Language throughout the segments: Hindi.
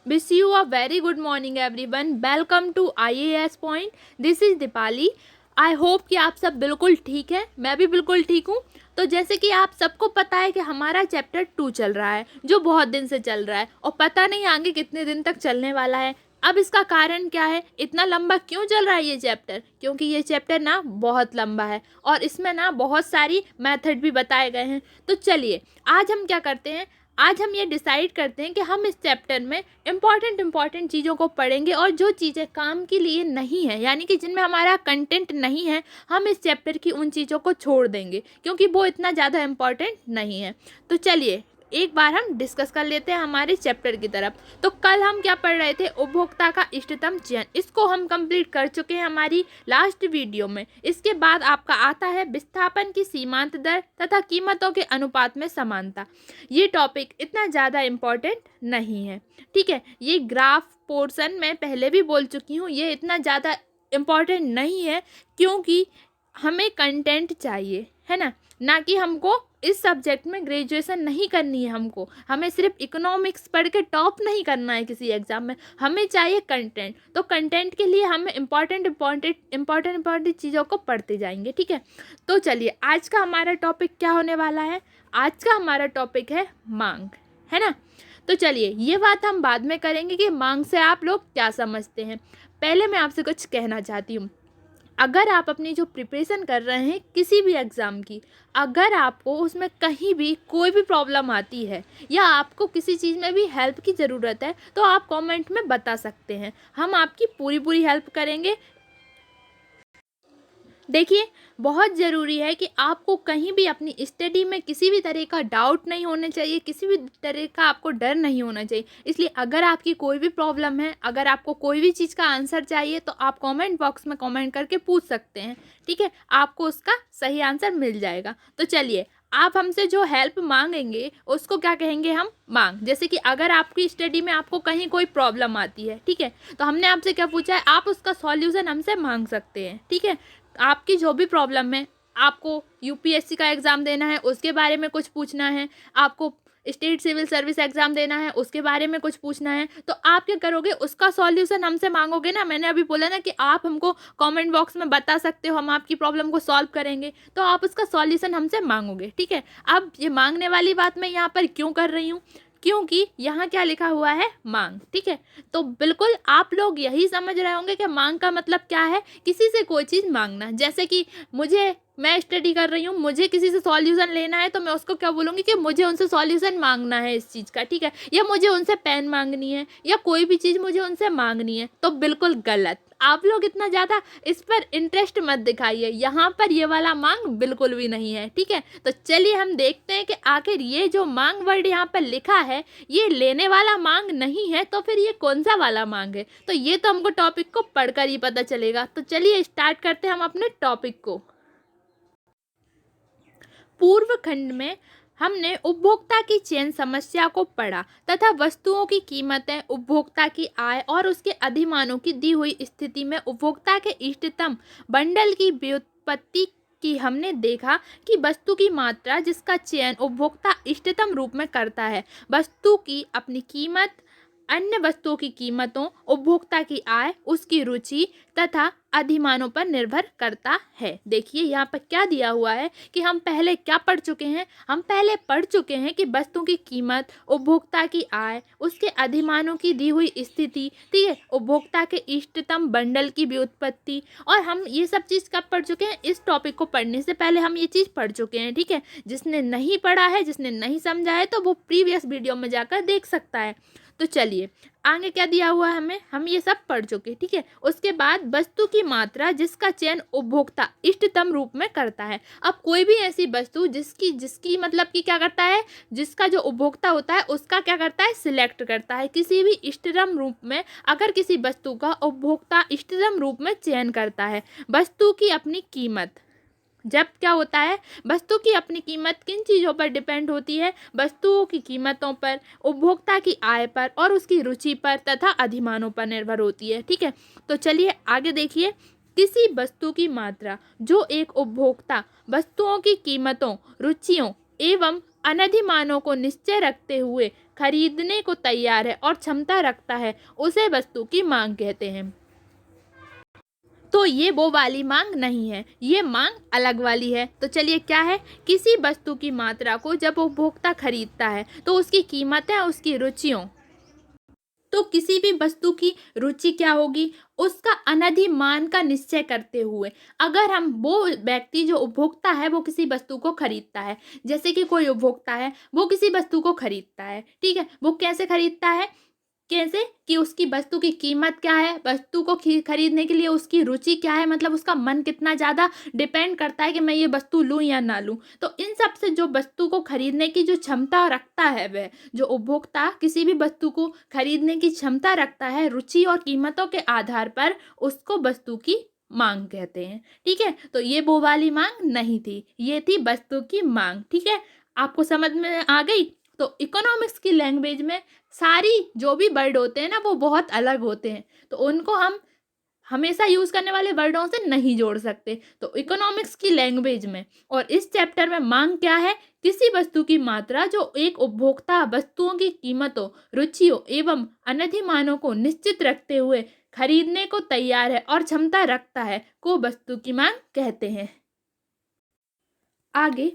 Wish you a very good morning everyone. Welcome to IAS Point. This is Deepali. I hope कि आप सब बिल्कुल ठीक है, मैं भी बिल्कुल ठीक हूँ. तो जैसे कि आप सबको पता है कि हमारा चैप्टर 2 चल रहा है, जो बहुत दिन से चल रहा है और पता नहीं आगे कितने दिन तक चलने वाला है. अब इसका कारण क्या है, इतना लंबा क्यों चल रहा है ये चैप्टर? क्योंकि ये चैप्टर ना बहुत लंबा है और इसमें ना बहुत सारी मेथड भी बताए गए हैं. तो चलिए आज हम क्या करते हैं, आज हम ये डिसाइड करते हैं कि हम इस चैप्टर में इम्पॉर्टेंट चीज़ों को पढ़ेंगे और जो चीज़ें काम के लिए नहीं है, यानी कि जिनमें हमारा कंटेंट नहीं है, हम इस चैप्टर की उन चीज़ों को छोड़ देंगे क्योंकि वो इतना ज़्यादा इम्पॉर्टेंट नहीं है. तो चलिए एक बार हम डिस्कस कर लेते हैं हमारे चैप्टर की तरफ. तो कल हम क्या पढ़ रहे थे, उपभोक्ता का इष्टतम चयन. इसको हम कंप्लीट कर चुके हैं हमारी लास्ट वीडियो में. इसके बाद आपका आता है विस्थापन की सीमांत दर तथा कीमतों के अनुपात में समानता. ये टॉपिक इतना ज़्यादा इम्पॉर्टेंट नहीं है, ठीक है. ये ग्राफ पोर्शन मैं पहले भी बोल चुकी हूँ, ये इतना ज़्यादा इम्पॉर्टेंट नहीं है क्योंकि हमें कंटेंट चाहिए, है ना कि हमको इस सब्जेक्ट में ग्रेजुएशन नहीं करनी है. हमें सिर्फ इकोनॉमिक्स पढ़ के टॉप नहीं करना है किसी एग्ज़ाम में, हमें चाहिए कंटेंट. तो कंटेंट के लिए हम इम्पॉर्टेंट चीज़ों को पढ़ते जाएंगे, ठीक है. तो चलिए आज का हमारा टॉपिक क्या होने वाला है. आज का हमारा टॉपिक है मांग, है ना. तो चलिए ये बात हम बाद में करेंगे कि मांग से आप लोग क्या समझते हैं. पहले मैं आपसे कुछ कहना चाहती हूँ. अगर आप अपनी जो प्रिपरेशन कर रहे हैं किसी भी एग्ज़ाम की, अगर आपको उसमें कहीं भी कोई भी प्रॉब्लम आती है या आपको किसी चीज़ में भी हेल्प की ज़रूरत है तो आप कमेंट में बता सकते हैं, हम आपकी पूरी हेल्प करेंगे. देखिए बहुत ज़रूरी है कि आपको कहीं भी अपनी स्टडी में किसी भी तरह का डाउट नहीं होना चाहिए, किसी भी तरह का आपको डर नहीं होना चाहिए. इसलिए अगर आपकी कोई भी प्रॉब्लम है, अगर आपको कोई भी चीज़ का आंसर चाहिए तो आप कमेंट बॉक्स में कमेंट करके पूछ सकते हैं, ठीक है. आपको उसका सही आंसर मिल जाएगा. तो चलिए आप हमसे जो हेल्प मांगेंगे उसको क्या कहेंगे, हम मांग. जैसे कि अगर आपकी स्टडी में आपको कहीं कोई प्रॉब्लम आती है, ठीक है, तो हमने आपसे क्या पूछा है, आप उसका सॉल्यूशन हमसे मांग सकते हैं, ठीक है. आपकी जो भी प्रॉब्लम है, आपको यूपीएससी का एग्ज़ाम देना है उसके बारे में कुछ पूछना है, आपको स्टेट सिविल सर्विस एग्ज़ाम देना है उसके बारे में कुछ पूछना है, तो आप क्या करोगे, उसका सॉल्यूशन हमसे मांगोगे ना. मैंने अभी बोला ना कि आप हमको कमेंट बॉक्स में बता सकते हो, हम आपकी प्रॉब्लम को सॉल्व करेंगे. तो आप उसका सॉल्यूशन हमसे मांगोगे, ठीक है. अब ये मांगने वाली बात मैं यहाँ पर क्यों कर रही हूँ, क्योंकि यहाँ क्या लिखा हुआ है, मांग, ठीक है. तो बिल्कुल आप लोग यही समझ रहे होंगे कि मांग का मतलब क्या है, किसी से कोई चीज़ मांगना. जैसे कि मैं स्टडी कर रही हूँ, मुझे किसी से सॉल्यूशन लेना है तो मैं उसको क्या बोलूँगी कि मुझे उनसे सॉल्यूशन मांगना है इस चीज़ का, ठीक है, या मुझे उनसे पेन मांगनी है या कोई भी चीज़ मुझे उनसे मांगनी है. तो बिल्कुल गलत. आप लोग इतना ज़्यादा इस पर इंटरेस्ट मत दिखाइए, यहाँ पर ये वाला मांग बिल्कुल भी नहीं है, ठीक है. तो चलिए हम देखते हैं कि आखिर ये जो मांग वर्ड यहाँ पर लिखा है ये लेने वाला मांग नहीं है तो फिर ये कौन सा वाला मांग है. तो ये तो हमको टॉपिक को पढ़कर ही पता चलेगा. तो चलिए स्टार्ट करते हैं हम अपने टॉपिक को. पूर्व खंड में हमने उपभोक्ता की चयन समस्या को पढ़ा तथा वस्तुओं की कीमतें, उपभोक्ता की आय और उसके अधिमानों की दी हुई स्थिति में उपभोक्ता के इष्टतम बंडल की व्युत्पत्ति की. हमने देखा कि वस्तु की मात्रा जिसका चयन उपभोक्ता इष्टतम रूप में करता है, वस्तु की अपनी कीमत, अन्य वस्तुओं की कीमतों, उपभोक्ता की आय, उसकी रुचि तथा अधिमानों पर निर्भर करता है. देखिए यहाँ पर क्या दिया हुआ है कि हम पहले क्या पढ़ चुके हैं, हम पहले पढ़ चुके हैं कि वस्तु की कीमत, उपभोक्ता की आय, उसके अधिमानों की दी हुई स्थिति, ठीक है, उपभोक्ता के इष्टतम बंडल की व्युत्पत्ति. और हम ये सब चीज़ कब पढ़ चुके हैं, इस टॉपिक को पढ़ने से पहले हम ये चीज़ पढ़ चुके हैं, ठीक है. जिसने नहीं पढ़ा है, जिसने नहीं समझा है तो वो प्रीवियस वीडियो में जाकर देख सकता है. तो चलिए आगे क्या दिया हुआ है हमें, हम ये सब पढ़ चुके, ठीक है. उसके बाद वस्तु की मात्रा जिसका चयन उपभोक्ता इष्टतम रूप में करता है. अब कोई भी ऐसी वस्तु जिसकी जिसकी मतलब कि क्या करता है, जिसका जो उपभोक्ता होता है उसका क्या करता है, सिलेक्ट करता है किसी भी इष्टतम रूप में. अगर किसी वस्तु का उपभोक्ता इष्टतम रूप में चयन करता है, वस्तु की अपनी कीमत, जब क्या होता है, वस्तु की अपनी कीमत किन चीज़ों पर डिपेंड होती है, वस्तुओं की कीमतों पर, उपभोक्ता की आय पर और उसकी रुचि पर तथा अधिमानों पर निर्भर होती है, ठीक है. तो चलिए आगे देखिए. किसी वस्तु की मात्रा जो एक उपभोक्ता वस्तुओं की कीमतों, रुचियों एवं अनधिमानों को निश्चय रखते हुए खरीदने को तैयार है और क्षमता रखता है उसे वस्तु की मांग कहते हैं। तो ये वो वाली मांग नहीं है, ये मांग अलग वाली है। तो चलिए क्या है, किसी वस्तु की मात्रा को जब उपभोक्ता खरीदता है तो उसकी कीमत है उसकी रुचियों। तो किसी भी वस्तु की रुचि क्या होगी, उसका अनधिमान का निश्चय करते हुए अगर हम वो व्यक्ति जो उपभोक्ता है वो किसी वस्तु को खरीदता है, जैसे कि कोई उपभोक्ता है वो किसी वस्तु को खरीदता है, ठीक है, वो कैसे खरीदता है, कैसे कि उसकी वस्तु की कीमत क्या है, वस्तु को खरीदने के लिए उसकी रुचि क्या है, मतलब उसका मन कितना ज़्यादा डिपेंड करता है कि मैं ये वस्तु लूँ या ना लूँ। तो इन सब से जो वस्तु को खरीदने की जो क्षमता रखता है, वह जो उपभोक्ता किसी भी वस्तु को खरीदने की क्षमता रखता है, रुचि और कीमतों के आधार पर उसको वस्तु की मांग कहते हैं। ठीक है, तो ये वो वाली मांग नहीं थी, ये थी वस्तु की मांग। ठीक है, आपको समझ में आ गई। तो इकोनॉमिक्स की लैंग्वेज में सारी जो भी वर्ड होते हैं ना वो बहुत अलग होते हैं, तो उनको हम हमेशा यूज़ करने वाले वर्डों से नहीं जोड़ सकते। तो इकोनॉमिक्स की लैंग्वेज में और इस चैप्टर में मांग क्या है, किसी वस्तु की मात्रा जो एक उपभोक्ता वस्तुओं की कीमतों, रुचियों एवं अनधिमानों को निश्चित रखते हुए खरीदने को तैयार है और क्षमता रखता है को वस्तु की मांग कहते हैं। आगे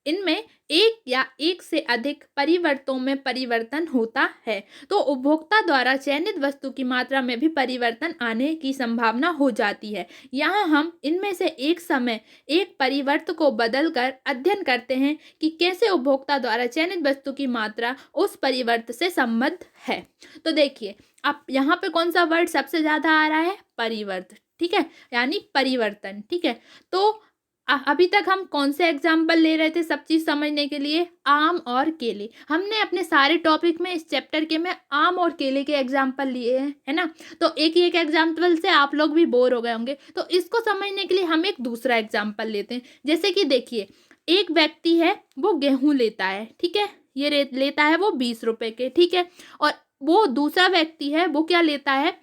इनमें एक या एक से अधिक परिवर्तों में परिवर्तन होता है, तो उपभोक्ता द्वारा चयनित वस्तु की मात्रा में भी परिवर्तन आने की संभावना हो जाती है। यहाँ हम इनमें से एक समय एक परिवर्त को बदलकर अध्ययन करते हैं कि कैसे उपभोक्ता द्वारा चयनित वस्तु की मात्रा उस परिवर्त से संबद्ध है। तो देखिए, अब यहाँ पे कौन सा वर्ड सबसे ज़्यादा आ रहा है, परिवर्त। ठीक है, यानी परिवर्तन। ठीक है, तो अभी तक हम कौन से एग्जाम्पल ले रहे थे सब चीज़ समझने के लिए, आम और केले। हमने अपने सारे टॉपिक में इस चैप्टर के में आम और केले के एग्जाम्पल लिए हैं, है ना। तो एक ही एक एग्जाम्पल से आप लोग भी बोर हो गए होंगे, तो इसको समझने के लिए हम एक दूसरा एग्जाम्पल लेते हैं। जैसे कि देखिए, एक व्यक्ति है वो गेहूँ लेता है, ठीक है, ये लेता है वो 20 रुपये के, ठीक है, और वो दूसरा व्यक्ति है वो क्या लेता है,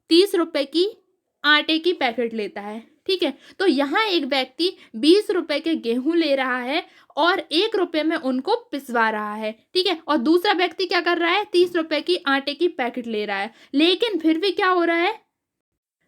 30 रुपये की आटे की पैकेट लेता है। ठीक है, तो यहाँ एक व्यक्ति 20 रुपए के गेहूं ले रहा है और 1 रुपये में उनको पिसवा रहा है। ठीक है, और दूसरा व्यक्ति क्या कर रहा है, 30 रुपए की आटे की पैकेट ले रहा है। लेकिन फिर भी क्या हो रहा है,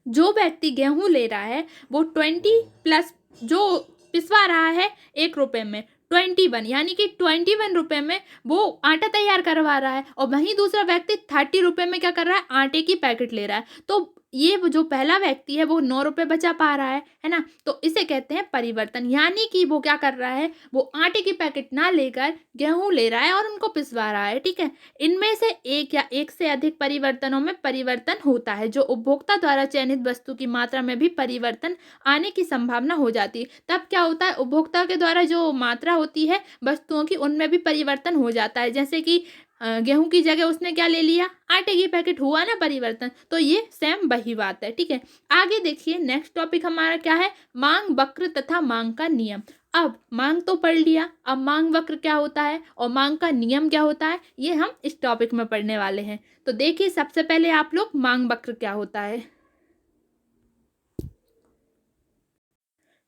जो व्यक्ति गेहूं ले रहा है वो 20 प्लस जो पिसवा रहा है 1 रुपये में 21, यानी कि 21 रुपये में वो आटा तैयार करवा रहा है, और वहीं दूसरा व्यक्ति 30 रुपये में क्या कर रहा है, आटे की पैकेट ले रहा है। तो ये जो पहला व्यक्ति है वो 9 रुपये बचा पा रहा है ना। तो इसे कहते हैं परिवर्तन, यानी कि वो क्या कर रहा है, वो आटे की पैकेट ना लेकर गेहूं ले रहा है और उनको पिसवा रहा है। ठीक है, इनमें से एक या एक से अधिक परिवर्तनों में परिवर्तन होता है, जो उपभोक्ता द्वारा चयनित वस्तु की मात्रा में भी परिवर्तन आने की संभावना हो जाती है। तब क्या होता है, उपभोक्ता के द्वारा जो मात्रा होती है वस्तुओं की, उनमें भी परिवर्तन हो जाता है। जैसे कि गेहूं की जगह उसने क्या ले लिया, आटे की पैकेट, हुआ ना परिवर्तन। तो ये सेम वही बात है। ठीक है, आगे देखिए, नेक्स्ट टॉपिक हमारा क्या है, मांग वक्र तथा मांग का नियम। अब मांग तो पढ़ लिया, अब मांग वक्र क्या होता है और मांग का नियम क्या होता है, ये हम इस टॉपिक में पढ़ने वाले हैं। तो देखिए, सबसे पहले आप लोग मांग वक्र क्या होता है।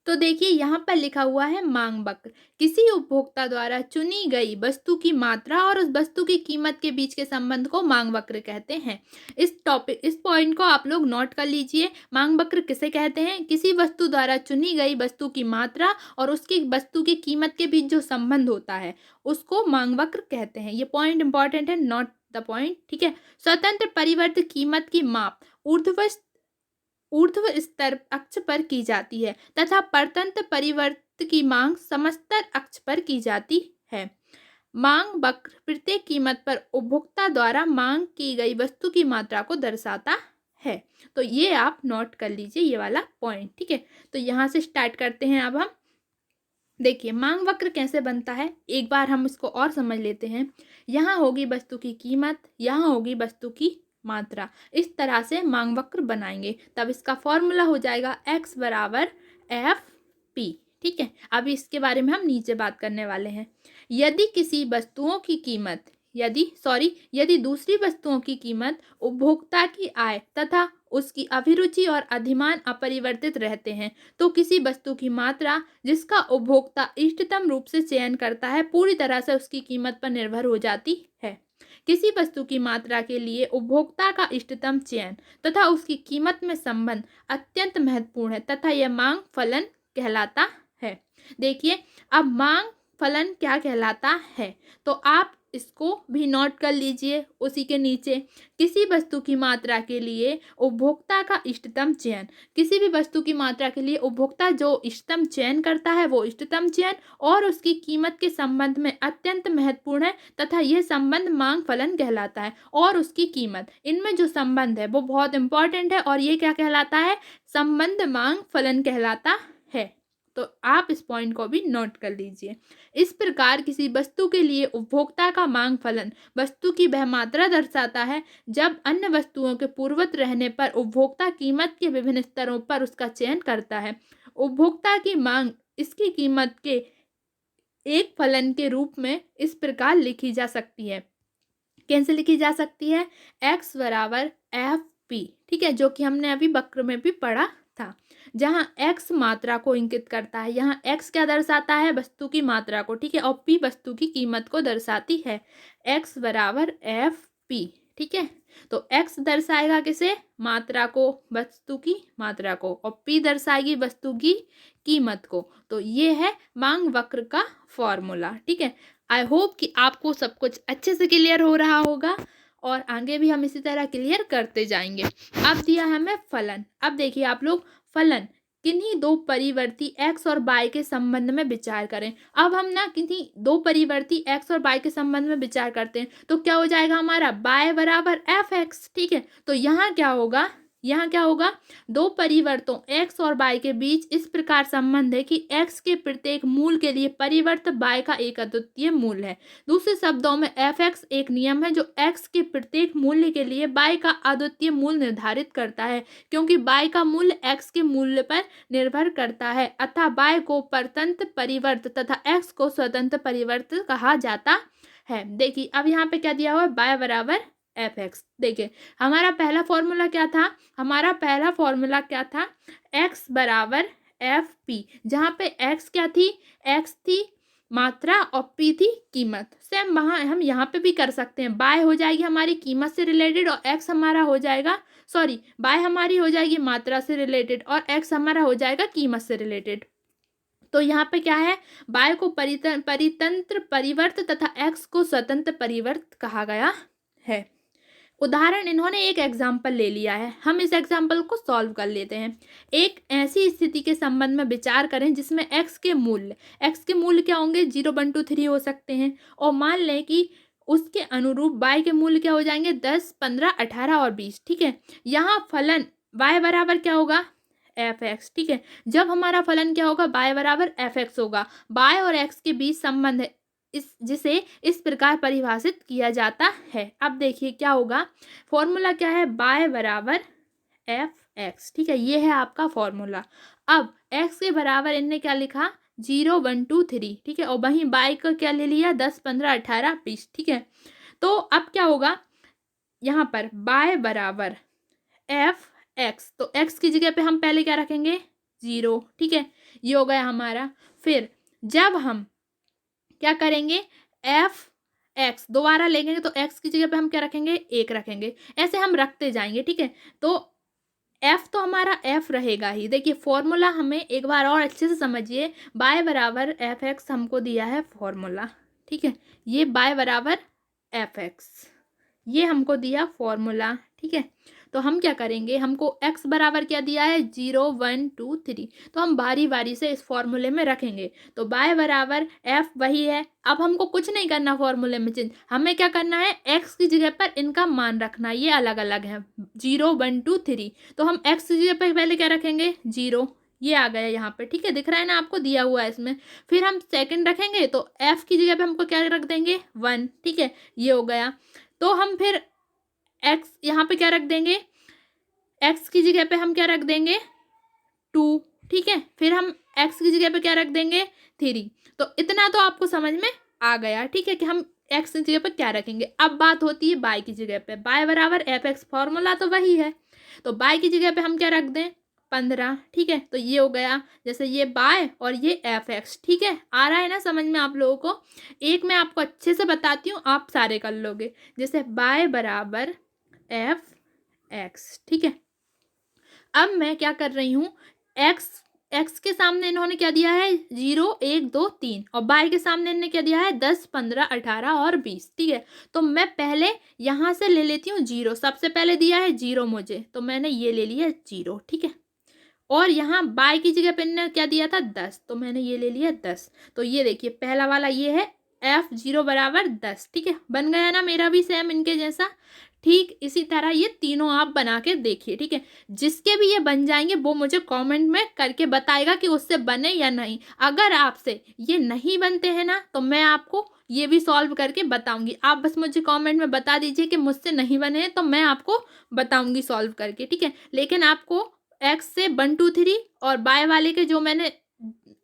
तो देखिए, यहाँ पर लिखा हुआ है मांग वक्र, किसी उपभोक्ता द्वारा चुनी गई वस्तु की मात्रा और उस वस्तु की कीमत के बीच के संबंध को मांग वक्र कहते हैं। इस पॉइंट को आप लोग नोट कर लीजिए। मांग वक्र किसे कहते हैं, किसी वस्तु द्वारा चुनी गई वस्तु की मात्रा और उसकी वस्तु की कीमत के बीच जो संबंध होता है उसको मांग वक्र कहते हैं। ये पॉइंट इंपॉर्टेंट है, नोट द पॉइंट। ठीक है, स्वतंत्र परिवर्त कीमत की माप ऊर्ध्व स्तर अक्ष पर की जाती है तथा परतंत्र परिवर्त की मांग समस्तर अक्ष पर की जाती है। मांग वक्र प्रत्येक कीमत पर उपभोक्ता द्वारा मांग की गई वस्तु की मात्रा को दर्शाता है। तो ये आप नोट कर लीजिए, ये वाला पॉइंट। ठीक है, तो यहाँ से स्टार्ट करते हैं। अब हम देखिए मांग वक्र कैसे बनता है, एक बार हम इसको और समझ लेते हैं। यहाँ होगी वस्तु की कीमत, यहाँ होगी वस्तु की मात्रा, इस तरह से मांग वक्र बनाएंगे, तब इसका फॉर्मूला हो जाएगा x बराबर एफ पी। ठीक है, अभी इसके बारे में हम नीचे बात करने वाले हैं। यदि किसी वस्तुओं की कीमत यदि दूसरी वस्तुओं की कीमत उपभोक्ता की आय तथा उसकी अभिरुचि और अधिमान अपरिवर्तित रहते हैं, तो किसी वस्तु की मात्रा जिसका उपभोक्ता इष्टतम रूप से चयन करता है पूरी तरह से उसकी कीमत पर निर्भर हो जाती है। किसी वस्तु की मात्रा के लिए उपभोक्ता का इष्टतम चयन तथा उसकी कीमत में संबंध अत्यंत महत्वपूर्ण है तथा यह मांग फलन कहलाता है। देखिए, अब मांग फलन क्या कहलाता है, तो आप इसको भी नोट कर लीजिए उसी के नीचे। किसी वस्तु की मात्रा के लिए उपभोक्ता का इष्टतम चयन, किसी भी वस्तु की मात्रा के लिए उपभोक्ता जो इष्टतम चयन करता है वो इष्टतम चयन और उसकी कीमत के संबंध में अत्यंत महत्वपूर्ण है तथा यह संबंध मांग फलन कहलाता है। और उसकी कीमत, इनमें जो संबंध है वो बहुत इंपॉर्टेंट है और ये क्या कहलाता है, संबंध मांग फलन कहलाता है। तो आप इस पॉइंट को भी नोट कर लीजिए। इस प्रकार किसी वस्तु के लिए उपभोक्ता का मांग फलन वस्तु की वह मात्रा दर्शाता है जब अन्य वस्तुओं के पूर्ववत रहने पर उपभोक्ता कीमत के विभिन्न स्तरों पर उसका चयन करता है। उपभोक्ता की मांग इसकी कीमत के एक फलन के रूप में इस प्रकार लिखी जा सकती है। कैसे लिखी जा सकती है, x बराबर एफ पी, ठीक है, जो कि हमने अभी वक्र में भी पढ़ा था। जहाँ x मात्रा को इंगित करता है, यहाँ x क्या दर्शाता है, वस्तु की मात्रा को, ठीक है, और p वस्तु की कीमत को दर्शाती है। x बराबर एफ पी, ठीक है, तो x दर्शाएगा किसे, मात्रा को, वस्तु की मात्रा को, और p दर्शाएगी वस्तु की कीमत को। तो ये है मांग वक्र का फॉर्मूला, ठीक है। आई होप कि आपको सब कुछ अच्छे से क्लियर हो रहा होगा और आगे भी हम इसी तरह क्लियर करते जाएंगे। अब दिया है हमें फलन। अब देखिए आप लोग, फलन किन्हीं दो परिवर्ती x और y के संबंध में विचार करें। अब हम ना किन्हीं दो परिवर्ती x और y के संबंध में विचार करते हैं तो क्या हो जाएगा हमारा, y बराबर एफ एक्स, ठीक है। तो यहाँ क्या होगा, यहाँ क्या होगा, दो परिवर्तों x और y के बीच इस प्रकार संबंध है कि x के प्रत्येक मूल के लिए परिवर्त y का एक अद्वितीय मूल है। दूसरे शब्दों में f(x) एक नियम है जो x के प्रत्येक मूल्य के लिए y का अद्वितीय मूल निर्धारित करता है, क्योंकि y का मूल्य x के मूल्य पर निर्भर करता है, अतः y को परतंत्र परिवर्त तथा x को स्वतंत्र परिवर्त कहा जाता है। देखिए अब यहाँ पे क्या दिया हुआ है, y बराबर एफ एक्स। देखिए हमारा पहला फॉर्मूला क्या था, हमारा पहला फॉर्मूला क्या था, x बराबर एफ पी, जहाँ पे x क्या थी, x थी मात्रा और p थी कीमत। सेम वहाँ हम यहाँ पे भी कर सकते हैं, y हो जाएगी हमारी कीमत से रिलेटेड और x हमारा हो जाएगा, सॉरी y हमारी हो जाएगी मात्रा से रिलेटेड और x हमारा हो जाएगा कीमत से रिलेटेड। तो यहाँ पे क्या है, y को परितंत्र परिवर्त तथा x को स्वतंत्र परिवर्त कहा गया है। उदाहरण इन्होंने एक एग्जाम्पल ले लिया है, हम इस एग्जाम्पल को सॉल्व कर लेते हैं। एक ऐसी स्थिति के संबंध में विचार करें जिसमें x के मूल्य क्या होंगे, 0 1 2 3 हो सकते हैं, और मान लें कि उसके अनुरूप y के मूल्य क्या हो जाएंगे, 10 15 18 और 20, ठीक है। यहाँ फलन y बराबर क्या होगा, एफ एक्स, ठीक है। जब हमारा फलन क्या होगा, y बराबर एफ एक्स होगा, y और x के बीच संबंध है जिसे इस प्रकार परिभाषित किया जाता है। अब देखिए क्या होगा, फॉर्मूला क्या है, y बराबर एफ एक्स, ठीक है, ये है आपका फॉर्मूला। अब x के बराबर इनने क्या लिखा, 0 1 2 3, ठीक है, और वहीं y का क्या ले लिया, 10 15 18 20, ठीक है। तो अब क्या होगा, यहाँ पर y बराबर एफ एक्स, तो x की जगह पे हम पहले क्या रखेंगे, 0, ठीक है, ये हो गया हमारा। फिर जब हम क्या करेंगे, एफ एक्स दोबारा लेंगे तो एक्स की जगह पे हम क्या रखेंगे, 1 रखेंगे, ऐसे हम रखते जाएंगे, ठीक है। तो एफ तो हमारा एफ रहेगा ही। देखिए फॉर्मूला हमें एक बार और अच्छे से समझिए, y बराबर एफ एक्स हमको दिया है फॉर्मूला, ठीक है, ये y बराबर एफ एक्स, ये हमको दिया फॉर्मूला, ठीक है। तो हम क्या करेंगे, हमको x बराबर क्या दिया है, 0 1 2 3, तो हम बारी बारी से इस फॉर्मूले में रखेंगे। तो y बराबर f वही है, अब हमको कुछ नहीं करना फॉर्मूले में चेंज, हमें क्या करना है, x की जगह पर इनका मान रखना, ये अलग अलग है, 0 1 2 3, तो हम x की जगह पर पहले क्या रखेंगे, 0, ये आ गया यहाँ पे, ठीक है, दिख रहा है ना आपको, दिया हुआ है इसमें। फिर हम सेकंड रखेंगे तो f की जगह पे हमको क्या रख देंगे, 1, ठीक है, ये हो गया। तो हम फिर x यहाँ पे क्या रख देंगे, x की जगह पे हम क्या रख देंगे, 2, ठीक है, फिर हम x की जगह पे क्या रख देंगे, 3। तो इतना तो आपको समझ में आ गया, ठीक है, कि हम x की जगह पे क्या रखेंगे। अब बात होती है y की जगह पे, y बराबर एफ एक्स, फॉर्मूला तो वही है, तो बाय की जगह पे हम क्या रख दें 15, ठीक है। तो ये हो गया जैसे ये बाय और ये एफ एक्स, ठीक है। आ रहा है ना समझ में आप लोगों को। एक मैं आपको अच्छे से बताती हूँ, आप सारे कर लोगे। जैसे बाय बराबर एफ एक्स, ठीक है। अब मैं क्या कर रही हूँ, एक्स के सामने इन्होंने क्या दिया है 0 1 2 3 और बाय के सामने इन्होंने क्या दिया है 10 15 18 और 20, ठीक है। तो मैं पहले यहाँ से ले लेती हूँ 0, सबसे पहले दिया है 0 मुझे, तो मैंने ये ले लिया 0, ठीक है। और यहाँ बाय की जगह पे इन्होंने क्या दिया था 10, तो मैंने ये ले लिया 10। तो ये देखिए पहला वाला ये है F0 बराबर 10, ठीक है। बन गया ना मेरा भी सेम इनके जैसा। ठीक इसी तरह ये तीनों आप बना के देखिए, ठीक है। जिसके भी ये बन जाएंगे वो मुझे कमेंट में करके बताएगा कि उससे बने या नहीं। अगर आपसे ये नहीं बनते हैं ना तो मैं आपको ये भी सॉल्व करके बताऊंगी। आप बस मुझे कमेंट में बता दीजिए कि मुझसे नहीं बने हैं, तो मैं आपको बताऊंगी सॉल्व करके, ठीक है। लेकिन आपको एक्स से 1 2 3 और बाय वाले के जो मैंने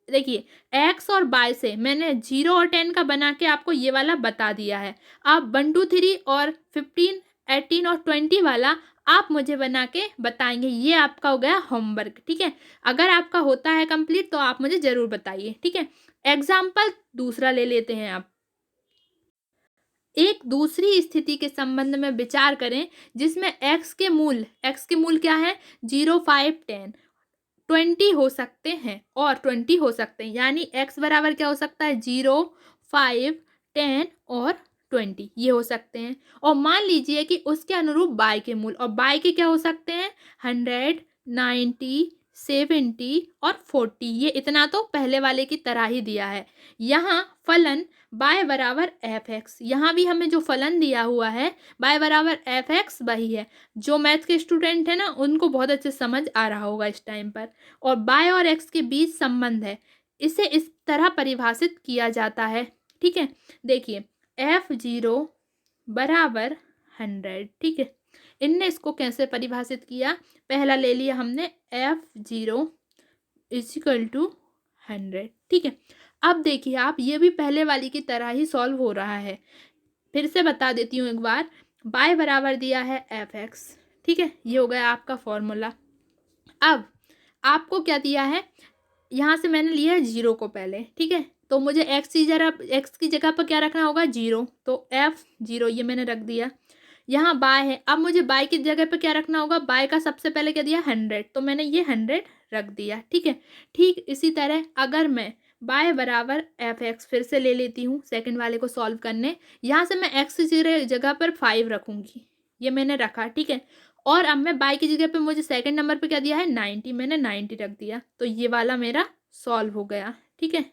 देखिए एक्स और बाय से मैंने 0 और 10 का बना के आपको ये वाला बता दिया है। आप 1 2 3 और 15 18 और 20 वाला आप मुझे बना के बताएंगे। ये आपका हो गया होमवर्क, ठीक है। अगर आपका होता है कंप्लीट तो आप मुझे ज़रूर बताइए, ठीक है। एग्जाम्पल दूसरा ले लेते हैं। आप एक दूसरी स्थिति के संबंध में विचार करें जिसमें एक्स के मूल क्या है 0 5 10 20 हो सकते हैं और 20 हो सकते हैं, यानी x बराबर क्या हो सकता है 0 5 10 और 20 ये हो सकते हैं। और मान लीजिए कि उसके अनुरूप बाय के मूल, और बाय के क्या हो सकते हैं 100 90 70 और 40। ये इतना तो पहले वाले की तरह ही दिया है। यहाँ फलन बाय बराबर एफ एक्स, यहाँ भी हमें जो फलन दिया हुआ है बाय बराबर एफ एक्स वही है। जो मैथ के स्टूडेंट है ना उनको बहुत अच्छे समझ आ रहा होगा इस टाइम पर। और बाय और एक्स के बीच संबंध है, इसे इस तरह परिभाषित किया जाता है, ठीक है। देखिए F0 बराबर 100, ठीक है। इनने इसको कैसे परिभाषित किया, पहला ले लिया हमने F0 इजिकल टू 100, ठीक है। अब देखिए आप ये भी पहले वाली की तरह ही सॉल्व हो रहा है। फिर से बता देती हूँ एक बार, बाय बराबर दिया है एफ एक्स, ठीक है। ये हो गया आपका फॉर्मूला। अब आपको क्या दिया है, यहाँ से मैंने लिया है 0 को पहले, ठीक है। तो मुझे एक्स की जगह पर क्या रखना होगा 0, तो F0 ये मैंने रख दिया। यहाँ बाय है, अब मुझे बाय की जगह पर क्या रखना होगा, बाय का सबसे पहले क्या दिया 100, तो मैंने ये 100 रख दिया, ठीक है। ठीक इसी तरह अगर मैं बाय बराबर एफ एक्स फिर से ले लेती हूँ सेकंड वाले को सॉल्व करने, यहाँ से मैं एक्स की जगह पर 5 रखूँगी, ये मैंने रखा, ठीक है। और अब मैं बाय की जगह पे मुझे सेकंड नंबर पे क्या दिया है 90, मैंने 90 रख दिया, तो ये वाला मेरा सॉल्व हो गया, ठीक है।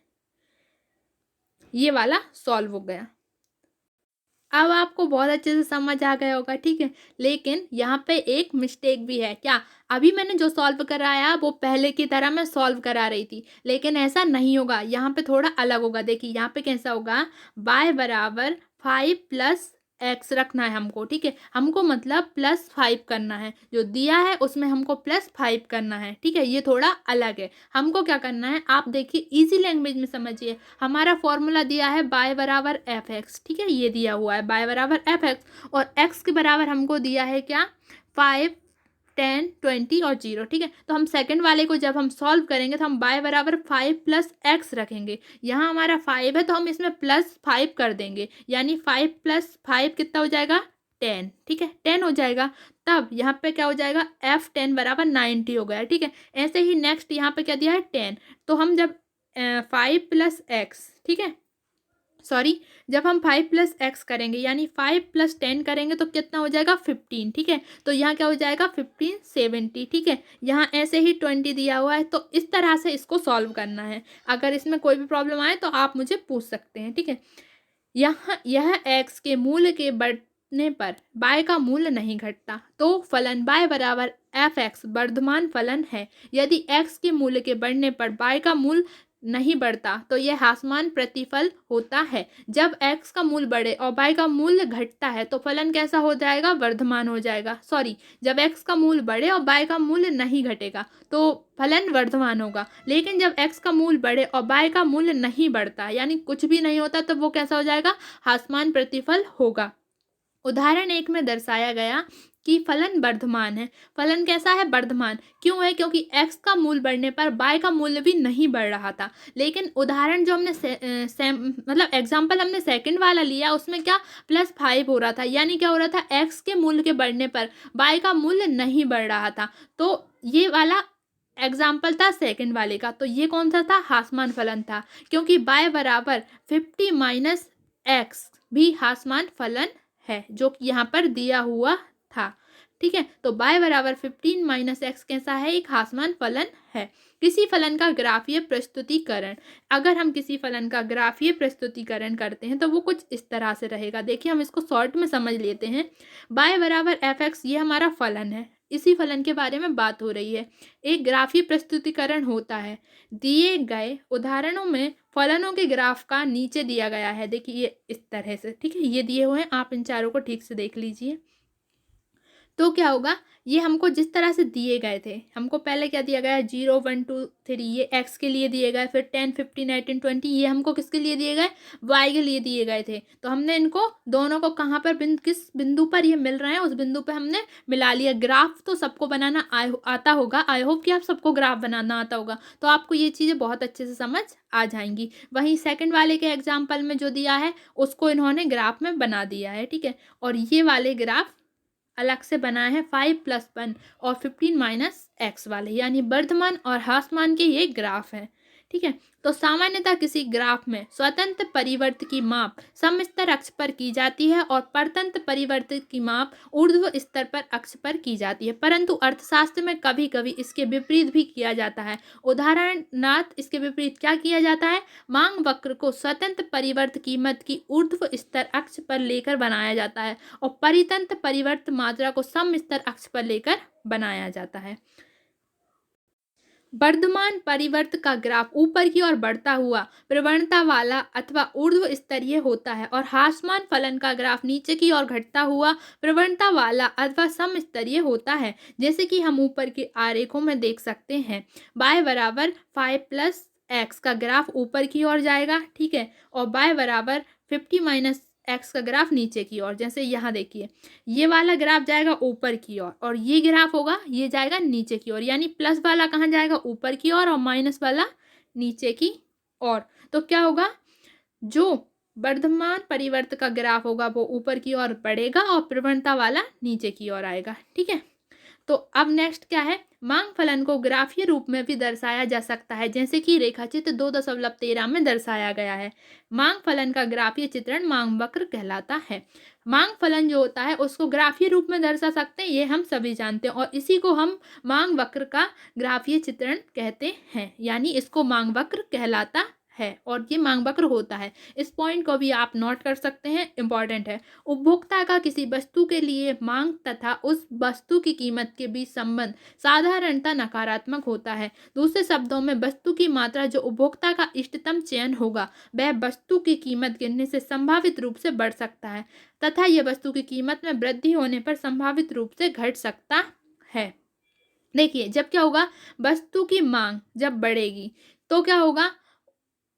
ये वाला सॉल्व हो गया। अब आपको बहुत अच्छे से समझ आ गया होगा, ठीक है। लेकिन यहाँ पे एक मिस्टेक भी है। क्या, अभी मैंने जो सॉल्व कराया वो पहले की तरह मैं सॉल्व करा रही थी, लेकिन ऐसा नहीं होगा, यहाँ पे थोड़ा अलग होगा। देखिए यहाँ पे कैसा होगा, बाय बराबर 5 प्लस एक्स रखना है हमको, ठीक है। हमको मतलब +5 करना है, जो दिया है उसमें हमको +5 करना है, ठीक है। ये थोड़ा अलग है। हमको क्या करना है आप देखिए इजी लैंग्वेज में समझिए। हमारा फॉर्मूला दिया है बाय बराबर एफ एक्स, ठीक है। ये दिया हुआ है बाय बराबर एफ एक्स, और एक्स के बराबर हमको दिया है क्या 5 10 20 और 0, ठीक है। तो हम सेकंड वाले को जब हम सॉल्व करेंगे तो हम बाय बराबर 5 प्लस एक्स रखेंगे। यहाँ हमारा 5 है तो हम इसमें +5 कर देंगे, यानी 5 + 5 कितना हो जाएगा 10, ठीक है। 10 हो जाएगा। तब यहाँ पे क्या हो जाएगा F10 बराबर 90 हो गया, ठीक है। ऐसे ही नेक्स्ट यहाँ पे क्या दिया है 10, तो हम जब 5 + x, ठीक है, सॉरी, जब हम 5 + x करेंगे यानी 5 + 10 करेंगे तो कितना हो जाएगा 15, ठीक है। तो यहाँ क्या हो जाएगा 15 70, ठीक है। यहाँ ऐसे ही 20 दिया हुआ है, तो इस तरह से इसको सॉल्व करना है। अगर इसमें कोई भी प्रॉब्लम आए तो आप मुझे पूछ सकते हैं, ठीक है। यहाँ यह x के मूल्य के बढ़ने पर y का मूल्य नहीं घटता, तो फलन y बराबर एफ एक्स वर्धमान फलन है। यदि x के मूल्य के बढ़ने पर y का मूल्य नहीं बढ़ता तो यह ह्रासमान प्रतिफल होता है। जब x का मूल्य बढ़े और y का मूल्य घटता है तो फलन कैसा हो जाएगा, वर्धमान हो जाएगा। सॉरी, जब x का मूल्य बढ़े और y का मूल्य नहीं घटेगा तो फलन वर्धमान होगा। लेकिन जब x का मूल्य बढ़े और y का मूल्य नहीं बढ़ता यानी कुछ भी नहीं होता, तब वो कैसा हो जाएगा, ह्रासमान प्रतिफल होगा। उदाहरण 1 में दर्शाया गया कि फलन वर्धमान है। फलन कैसा है? वर्धमान। क्यों है? क्योंकि x का मूल्य बढ़ने पर y का मूल्य भी नहीं बढ़ रहा था। लेकिन उदाहरण जो हमने मतलब एग्जाम्पल हमने सेकंड वाला लिया, उसमें क्या +5 हो रहा था, यानी क्या हो रहा था? x के मूल्य के बढ़ने पर y का मूल्य नहीं बढ़ रहा था। तो ये वाला एग्जाम्पल था सेकंड वाले का। तो ये कौन सा था? हासमान फलन था, क्योंकि y बराबर 50 - x भी हासमान फलन है, जो कि यहाँ पर दिया हुआ था। ठीक है, तो y बराबर 15 - x कैसा है? एक हासमान फलन है। किसी फलन का ग्राफीय प्रस्तुतिकरण, अगर हम किसी फलन का ग्राफीय प्रस्तुतिकरण करते हैं तो वो कुछ इस तरह से रहेगा। देखिए, हम इसको शॉर्ट में समझ लेते हैं। y बराबर fx, ये हमारा फलन है, इसी फलन के बारे में बात हो रही है। एक ग्राफीय प्रस्तुतिकरण होता है, दिए गए उदाहरणों में फलनों के ग्राफ का नीचे दिया गया है। देखिए ये इस तरह से, ठीक है, ये दिए हुए हैं, आप इन चारों को ठीक से देख लीजिए। तो क्या होगा? ये हमको जिस तरह से दिए गए थे, हमको पहले क्या दिया गया है? 0 1 2 3, ये x के लिए दिए गए, फिर 10 15 18 20, ये हमको किसके लिए दिए गए? y के लिए दिए गए थे। तो हमने इनको दोनों को कहाँ पर किस बिंदु पर ये मिल रहे हैं, उस बिंदु पर हमने मिला लिया। ग्राफ तो सबको बनाना आता होगा, आई होप कि आप सबको ग्राफ बनाना आता होगा, तो आपको ये चीज़ें बहुत अच्छे से समझ आ जाएंगी। वहीं सेकंड वाले के एग्जाम्पल में जो दिया है उसको इन्होंने ग्राफ में बना दिया है। ठीक है, और ये वाले ग्राफ अलग से बना है 5 + 1 और 15 - x वाले, यानी वर्धमान और ह्रासमान के ये ग्राफ हैं। ठीक है, तो सामान्यतः किसी ग्राफ में स्वतंत्र परिवर्त की माप समस्तर अक्ष पर की जाती है और परतंत्र परिवर्त की माप ऊर्ध्व स्तर पर अक्ष पर की जाती है, परंतु अर्थशास्त्र में कभी कभी इसके विपरीत भी किया जाता है। उदाहरणार्थ, इसके विपरीत क्या किया जाता है? मांग वक्र को स्वतंत्र परिवर्त कीमत की ऊर्ध्व स्तर अक्ष पर लेकर बनाया जाता है और परितंत्र परिवर्त मात्रा को समस्तर अक्ष पर लेकर बनाया जाता है। वर्धमान परिवर्त का ग्राफ ऊपर की ओर बढ़ता हुआ प्रवणता वाला अथवा ऊर्ध्व स्तरीय होता है और ह्रासमान फलन का ग्राफ नीचे की ओर घटता हुआ प्रवणता वाला अथवा समस्तरीय होता है, जैसे कि हम ऊपर के आरेखों में देख सकते हैं। y बराबर 5 + x का ग्राफ ऊपर की ओर जाएगा, ठीक है, और y बराबर 50 - x का ग्राफ नीचे की ओर। जैसे यहाँ देखिए, ये वाला ग्राफ जाएगा ऊपर की ओर और ये ग्राफ होगा, ये जाएगा नीचे की ओर, यानी प्लस वाला कहाँ जाएगा? ऊपर की ओर, और माइनस वाला नीचे की ओर। तो क्या होगा? जो वर्धमान परिवर्त का ग्राफ होगा वो ऊपर की ओर बढ़ेगा और प्रवणता वाला नीचे की ओर आएगा। ठीक है, तो अब नेक्स्ट क्या है? मांग फलन को ग्राफीय रूप में भी दर्शाया जा सकता है, जैसे कि रेखाचित्र 2.13 में दर्शाया गया है। मांग फलन का ग्राफीय चित्रण मांग वक्र कहलाता है। मांग फलन जो होता है उसको ग्राफीय रूप में दर्शा सकते हैं, ये हम सभी जानते हैं, और इसी को हम मांग वक्र का ग्राफीय चित्रण कहते हैं, यानी इसको मांग वक्र कहलाता है और ये मांग वक्र होता है। इस पॉइंट को भी आप नोट कर सकते हैं, इंपॉर्टेंट है। उपभोक्ता का किसी वस्तु के लिए मांग तथा उस वस्तु की कीमत के बीच संबंध साधारणतः नकारात्मक होता है। दूसरे शब्दों में, वस्तु की मात्रा जो उपभोक्ता का इष्टतम चयन होगा वह वस्तु की कीमत गिरने से संभावित रूप से बढ़ सकता है तथा यह वस्तु की कीमत में वृद्धि होने पर संभावित रूप से घट सकता है। देखिए, जब क्या होगा? वस्तु की मांग जब बढ़ेगी तो क्या होगा?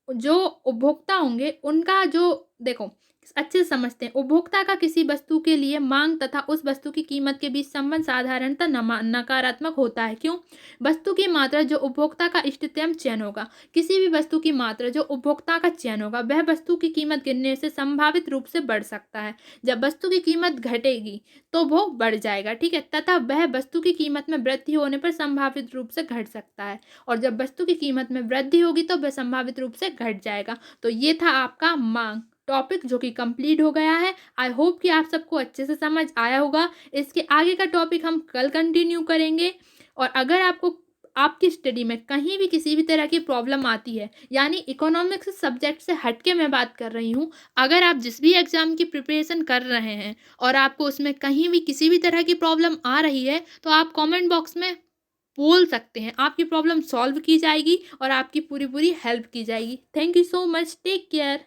जो उपभोक्ता होंगे उनका जो, देखो अच्छे से समझते हैं, उपभोक्ता का किसी वस्तु के लिए मांग तथा उस वस्तु की कीमत के बीच संबंध साधारणतः नकारात्मक होता है। क्यों? वस्तु की मात्रा जो उपभोक्ता का इष्टतम चयन होगा, किसी भी वस्तु की मात्रा जो उपभोक्ता का चयन होगा वह वस्तु की कीमत गिरने से संभावित रूप से बढ़ सकता है। जब वस्तु की कीमत घटेगी तो वो बढ़ जाएगा, ठीक है, तथा वह वस्तु की कीमत में वृद्धि होने पर संभावित रूप से घट सकता है, और जब वस्तु की कीमत में वृद्धि होगी तो वह संभावित रूप से घट जाएगा। तो ये था आपका मांग टॉपिक, जो कि कंप्लीट हो गया है। आई होप कि आप सबको अच्छे से समझ आया होगा। इसके आगे का टॉपिक हम कल कंटिन्यू करेंगे। और अगर आपको आपकी स्टडी में कहीं भी किसी भी तरह की प्रॉब्लम आती है, यानी इकोनॉमिक्स सब्जेक्ट से हटके मैं बात कर रही हूँ, अगर आप जिस भी एग्जाम की प्रिपरेशन कर रहे हैं और आपको उसमें कहीं भी किसी भी तरह की प्रॉब्लम आ रही है, तो आप कमेंट बॉक्स में बोल सकते हैं, आपकी प्रॉब्लम सॉल्व की जाएगी और आपकी पूरी हेल्प की जाएगी। Thank you so much, take care.